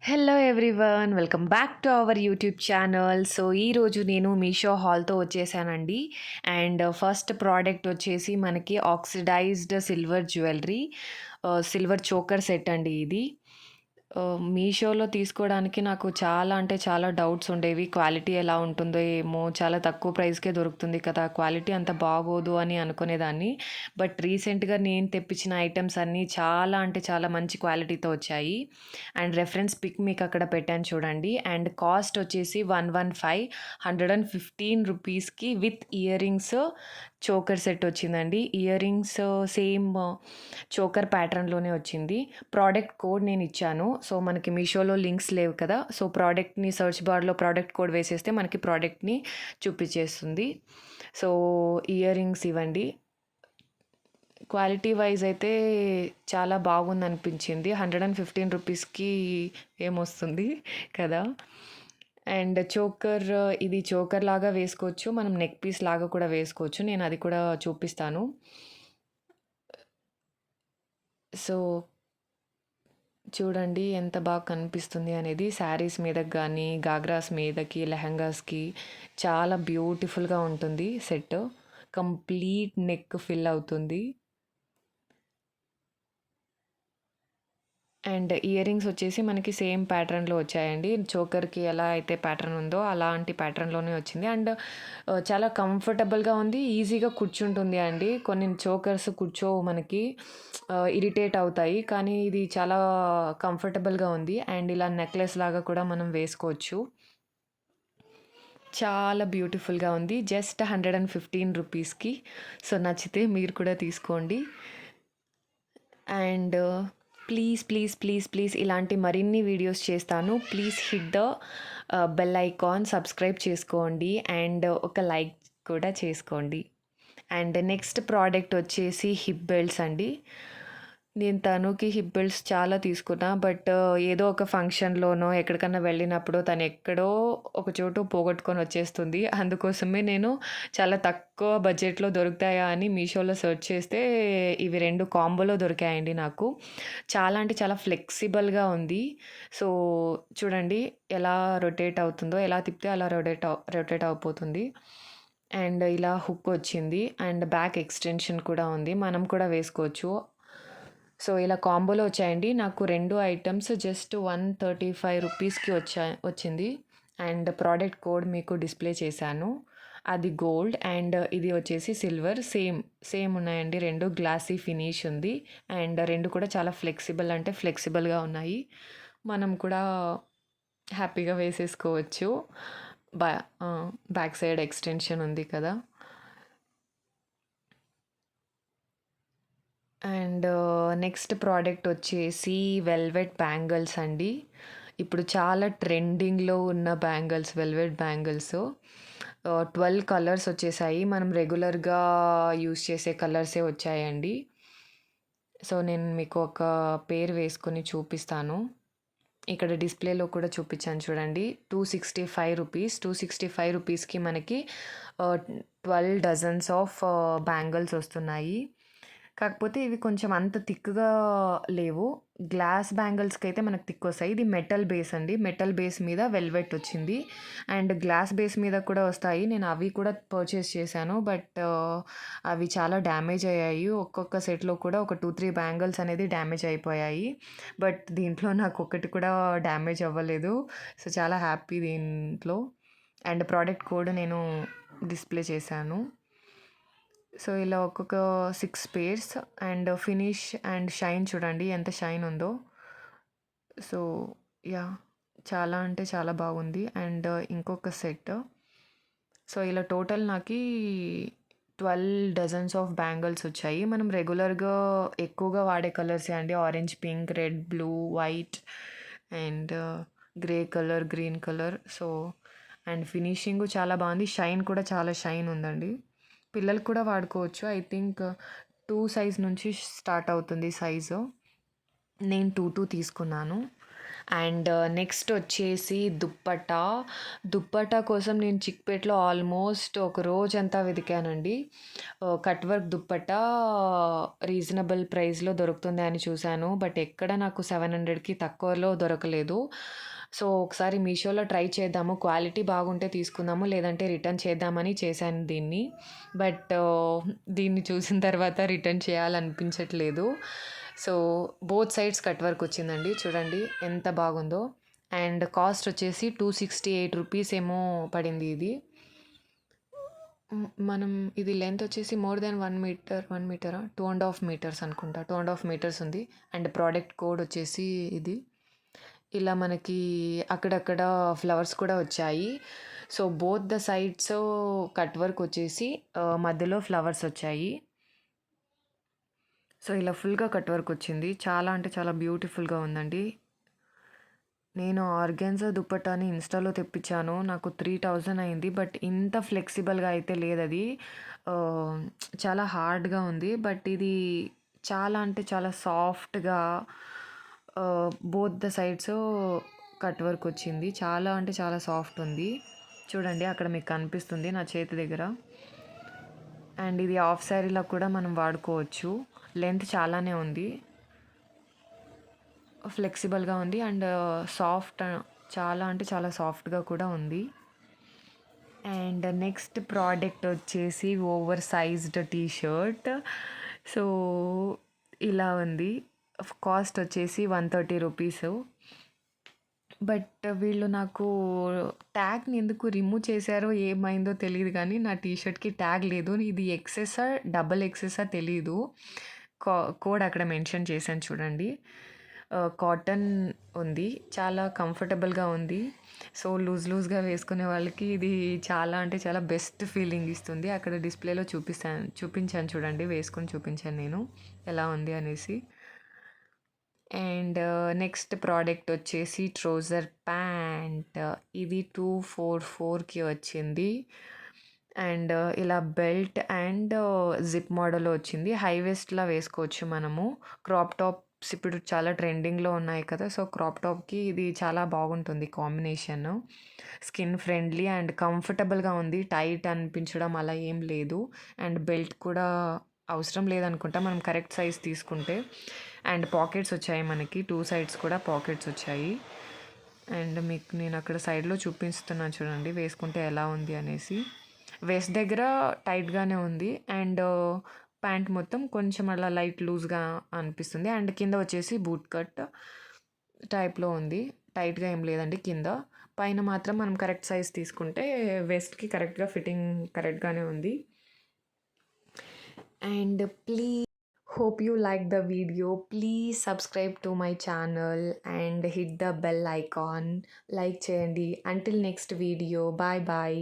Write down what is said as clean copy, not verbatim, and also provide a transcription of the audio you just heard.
Hello everyone, welcome back to our YouTube channel. So ఈరోజు నేను మీషో హాల్తో వచ్చేసానండి. అండ్ ఫస్ట్ ప్రోడక్ట్ వచ్చేసి మనకి oxidised silver jewellery, silver choker set అండి ఇది. మీషోలో తీసుకోవడానికి నాకు చాలా అంటే చాలా డౌట్స్ ఉండేవి. క్వాలిటీ ఎలా ఉంటుందో ఏమో, చాలా తక్కువ ప్రైస్కే దొరుకుతుంది కదా, క్వాలిటీ అంత బాగోదు అని అనుకునేదాన్ని. బట్ రీసెంట్గా నేను తెప్పించిన ఐటమ్స్ అన్నీ చాలా అంటే చాలా మంచి క్వాలిటీతో వచ్చాయి. అండ్ రెఫరెన్స్ పిక్ మీకు అక్కడ పెట్టాను చూడండి. అండ్ కాస్ట్ వచ్చేసి 115 రూపీస్కి with ear rings choker set వచ్చిందండి. ఇయర్ రింగ్స్ సేమ్ చోకర్ ప్యాటర్న్లోనే వచ్చింది. ప్రోడక్ట్ కోడ్ నేను ఇచ్చాను. సో మనకి మీషోలో లింక్స్ లేవు కదా, సో ప్రోడక్ట్ని సర్చ్ బార్లో ప్రోడక్ట్ కోడ్ వేసేస్తే మనకి ప్రోడక్ట్ని చూపించేస్తుంది. సో ఇయర్ రింగ్స్ ఇవ్వండి. క్వాలిటీ వైజ్ అయితే చాలా బాగుంది అనిపించింది. 115 రూపీస్కి ఏమొస్తుంది కదా. అండ్ చోకర్, ఇది చోకర్ లాగా వేసుకోవచ్చు, మనం నెక్ పీస్ లాగా కూడా వేసుకోవచ్చు. నేను అది కూడా చూపిస్తాను. సో చూడండి ఎంత బాగా కనిపిస్తుంది అనేది. శారీస్ మీదకి కానీ, గాగ్రాస్ మీదకి, లెహంగాస్కి చాలా బ్యూటిఫుల్గా ఉంటుంది సెట్. కంప్లీట్ నెక్ ఫిల్ అవుతుంది. అండ్ ఇయర్ రింగ్స్ వచ్చేసి మనకి సేమ్ ప్యాటర్న్లో వచ్చాయండి. చోకర్కి ఎలా అయితే ప్యాటర్న్ ఉందో అలాంటి ప్యాటర్న్లోనే వచ్చింది. అండ్ చాలా కంఫర్టబుల్గా ఉంది, ఈజీగా కూర్చుంటుంది అండి. కొన్ని చోకర్స్ కూర్చోవు, మనకి ఇరిటేట్ అవుతాయి, కానీ ఇది చాలా కంఫర్టబుల్గా ఉంది. అండ్ ఇలా నెక్లెస్ లాగా కూడా మనం వేసుకోవచ్చు. చాలా బ్యూటిఫుల్గా ఉంది. జస్ట్ 115 రూపీస్కి. సో నచ్చితే మీరు కూడా తీసుకోండి. And please please please please ఇలాంటి మరిన్ని వీడియోస్ చేస్తాను. Please hit the bell icon, subscribe చేసుకోండి అండ్ ఒక లైక్ కూడా చేసుకోండి. అండ్ నెక్స్ట్ ప్రోడక్ట్ వచ్చేసి హిప్ బెల్ట్స్ అండి. నేను తనుకి హిప్ బెల్ట్స్ చాలా తీసుకున్నా, బట్ ఏదో ఒక ఫంక్షన్లోనో ఎక్కడికన్నా వెళ్ళినప్పుడు తను ఎక్కడో ఒక చోటు పోగొట్టుకొని వచ్చేస్తుంది. అందుకోసమే నేను చాలా తక్కువ బడ్జెట్లో దొరుకుతాయా అని మీషోలో సెర్చ్ చేస్తే ఇవి 2 కాంబోలో దొరికాయండి నాకు. చాలా అంటే చాలా ఫ్లెక్సిబుల్గా ఉంది. సో చూడండి ఎలా రొటేట్ అవుతుందో, ఎలా తిప్పితే అలా రొటేట్ అయిపోతుంది. అండ్ ఇలా హుక్ వచ్చింది అండ్ బ్యాక్ ఎక్స్టెన్షన్ కూడా ఉంది, మనం కూడా వేసుకోవచ్చు. సో ఇలా కాంబోలో వచ్చాయండి. నాకు 2 ఐటమ్స్ జస్ట్ 135 రూపీస్కి వచ్చింది. అండ్ ప్రోడక్ట్ కోడ్ మీకు డిస్ప్లే చేశాను. అది గోల్డ్ అండ్ ఇది వచ్చేసి సిల్వర్. సేమ్ ఉన్నాయండి, 2 గ్లాసీ ఫినిష్ ఉంది. అండ్ 2 కూడా చాలా ఫ్లెక్సిబుల్, అంటే ఫ్లెక్సిబుల్గా ఉన్నాయి. మనం కూడా హ్యాపీగా వేసేసుకోవచ్చు. బా బ్యాక్ సైడ్ ఎక్స్టెన్షన్ ఉంది కదా. అండ్ నెక్స్ట్ ప్రోడక్ట్ వచ్చేసి వెల్వెట్ బ్యాంగిల్స్ అండి. ఇప్పుడు చాలా ట్రెండింగ్లో ఉన్న బ్యాంగిల్స్, వెల్వెట్ బ్యాంగిల్స్. 12 కలర్స్ వచ్చేసాయి, మనం రెగ్యులర్గా యూస్ చేసే కలర్సే వచ్చాయండి. సో నేను మీకు ఒక పేరు వేసుకొని చూపిస్తాను. ఇక్కడ డిస్ప్లేలో కూడా చూపించాను చూడండి. 265 రూపీస్. 265 రూపీస్కి మనకి 12 డజన్స్ ఆఫ్ బ్యాంగిల్స్ వస్తున్నాయి. కాకపోతే ఇవి కొంచెం అంత థిక్‌గా లేవు. గ్లాస్ బ్యాంగిల్స్‌కి అయితే మనకు థిక్ వస్తాయి. ఇది మెటల్ బేస్ అండి. మెటల్ బేస్ మీద వెల్వెట్ వచ్చింది. అండ్ గ్లాస్ బేస్ మీద కూడా వస్తాయి. నేను అవి కూడా పర్చేస్ చేశాను. బట్ అవి చాలా డ్యామేజ్ అయ్యాయి. ఒక్కొక్క సెట్‌లో కూడా ఒక 2, 3 బ్యాంగిల్స్ అనేది డ్యామేజ్ అయిపోయాయి. బట్ దీంట్లో నాకు ఒకటి కూడా డ్యామేజ్ అవ్వలేదు. సో చాలా హ్యాపీ దీంట్లో. అండ్ ప్రోడక్ట్ కోడ్ నేను డిస్ప్లే చేశాను. సో ఇలా ఒక్కొక్క 6 pairs and finish and shine చూడండి ఎంత షైన్ ఉందో. So yeah! చాలా అంటే చాలా బాగుంది. అండ్ ఇంకొక సెట్. సో ఇలా టోటల్ నాకి 12 డజన్స్ ఆఫ్ బ్యాంగిల్స్ వచ్చాయి. మనం రెగ్యులర్‌గా ఎక్కువగా వాడే కలర్సే అండి. Orange, pink, red, blue, white and grey colour, green colour. So and finishing చాలా బాగుంది. షైన్ కూడా చాలా షైన్ ఉందండి. పిల్లలు కూడా వాడుకోవచ్చు. ఐ థింక్ 2 సైజ్ నుంచి స్టార్ట్ అవుతుంది సైజు. నేను 2 తీసుకున్నాను. అండ్ నెక్స్ట్ వచ్చేసి దుప్పట్టా కోసం నేను చిక్పేట్‌లో ఆల్మోస్ట్ ఒక రోజంతా వెతికానండి. కట్ వర్క్ దుప్పట్టా రీజనబుల్ ప్రైస్‌లో దొరుకుతుంది అని చూశాను. బట్ ఎక్కడ నాకు 700కి తక్కువలో దొరకలేదు. సో, ఒకసారి మీషోలో ట్రై చేద్దాము. క్వాలిటీ బాగుంటే తీసుకుందాము. లేదంటే రిటర్న్ చేద్దామని చేశాను దీన్ని. బట్ దీన్ని చూసిన తర్వాత రిటర్న్ చేయాలనిపించట్లేదు. So, both sides cut work వచ్చిందండి. చూడండి ఎంత బాగుందో. అండ్ కాస్ట్ వచ్చేసి 268 రూపీస్ ఏమో పడింది ఇది. మనం ఇది లెంత్ వచ్చేసి మోర్ దెన్ 1 మీటర్ 1 మీటరా? 2½ మీటర్స్ అనుకుంటా. 2½ మీటర్స్ ఉంది. అండ్ ప్రోడక్ట్ కోడ్ వచ్చేసి ఇది. ఇలా మనకి అక్కడక్కడ ఫ్లవర్స్ కూడా వచ్చాయి. So, both the sides cut work వచ్చేసి మధ్యలో ఫ్లవర్స్ వచ్చాయి. సో, ఇలా ఫుల్‌గా కట్ వర్క్ వచ్చింది. చాలా అంటే చాలా బ్యూటిఫుల్‌గా ఉందండి. నేను ఆర్గాన్జా దుప్పట్టాని ఇన్‌స్టాలో తెప్పించాను. నాకు 3000 అయింది. బట్ ఇంత ఫ్లెక్సిబుల్‌గా అయితే లేదది. ఆహ్, చాలా హార్డ్‌గా ఉంది. బట్ ఇది చాలా అంటే చాలా సాఫ్ట్‌గా both the sides cut work వచ్చింది. చాలా అంటే చాలా సాఫ్ట్ ఉంది. చూడండి అక్కడ మీకు కనిపిస్తుంది నా చేతి దగ్గర. అండ్ ఇది హాఫ్ శారీలా కూడా మనం వాడుకోవచ్చు. లెంత్ చాలానే ఉంది. ఫ్లెక్సిబుల్‌గా ఉంది. అండ్ సాఫ్ట్ చాలా అంటే చాలా సాఫ్ట్‌గా కూడా ఉంది. అండ్ నెక్స్ట్ ప్రోడక్ట్ వచ్చేసి over sized T shirt. So, ఇలా ఉంది. కాస్ట్ వచ్చేసి 130 రూపీసు. బట్ వీళ్ళు నాకు ట్యాగ్‌ని ఎందుకు రిమూవ్ చేశారో ఏమైందో తెలీదు కానీ నా టీ షర్ట్‌కి ట్యాగ్ లేదు. ఇది ఎక్సెసా, డబుల్ ఎక్సెసా తెలీదు. కోడ్ అక్కడ మెన్షన్ చేశాను చూడండి. కాటన్ ఉంది. చాలా కంఫర్టబుల్‌గా ఉంది. సో, లూజ్‌గా వేసుకునే వాళ్ళకి ఇది చాలా అంటే చాలా బెస్ట్ ఫీలింగ్ ఇస్తుంది. అక్కడ డిస్‌ప్లేలో చూపించాను చూడండి. వేసుకొని చూపించాను నేను ఎలా ఉంది అనేసి. అండ్ నెక్స్ట్ ప్రోడక్ట్ వచ్చేసి ట్రౌజర్ ప్యాంట్. ఇది 244కి వచ్చింది. అండ్ ఇలా బెల్ట్ అండ్ జిప్ మోడల్‌లో వచ్చింది. హై వేస్ట్‌లా వేసుకోవచ్చు మనము. క్రాప్ టాప్స్ ఇప్పుడు చాలా ట్రెండింగ్‌లో ఉన్నాయి కదా! సో, క్రాప్ టాప్‌కి ఇది చాలా బాగుంటుంది కాంబినేషను. స్కిన్ ఫ్రెండ్లీ అండ్ కంఫర్టబుల్‌గా ఉంది. టైట్ అనిపించడం అలా ఏం లేదు. అండ్ బెల్ట్ కూడా అవసరం లేదనుకుంటా మనం కరెక్ట్ సైజ్ తీసుకుంటే. అండ్ పాకెట్స్ వచ్చాయి మనకి. 2 సైడ్స్ కూడా పాకెట్స్ వచ్చాయి. అండ్ మీకు నేను అక్కడ సైడ్‌లో చూపిస్తున్నాను చూడండి వేసుకుంటే ఎలా ఉంది అనేసి. వేస్ట్ దగ్గర టైట్‌గానే ఉంది. అండ్ ప్యాంట్ మొత్తం కొంచెం అలా లైట్ లూజ్‌గా అనిపిస్తుంది. అండ్ కింద వచ్చేసి బూట్ కట్ టైప్‌లో ఉంది. టైట్‌గా ఏం లేదండి కింద. పైన మాత్రం మనం కరెక్ట్ సైజ్ తీసుకుంటే వెస్ట్‌కి కరెక్ట్‌గా ఫిట్టింగ్ కరెక్ట్‌గానే ఉంది. And hope you like the video. Please subscribe to my channel and hit the bell icon. Like cheyandi. Until next video. Bye bye.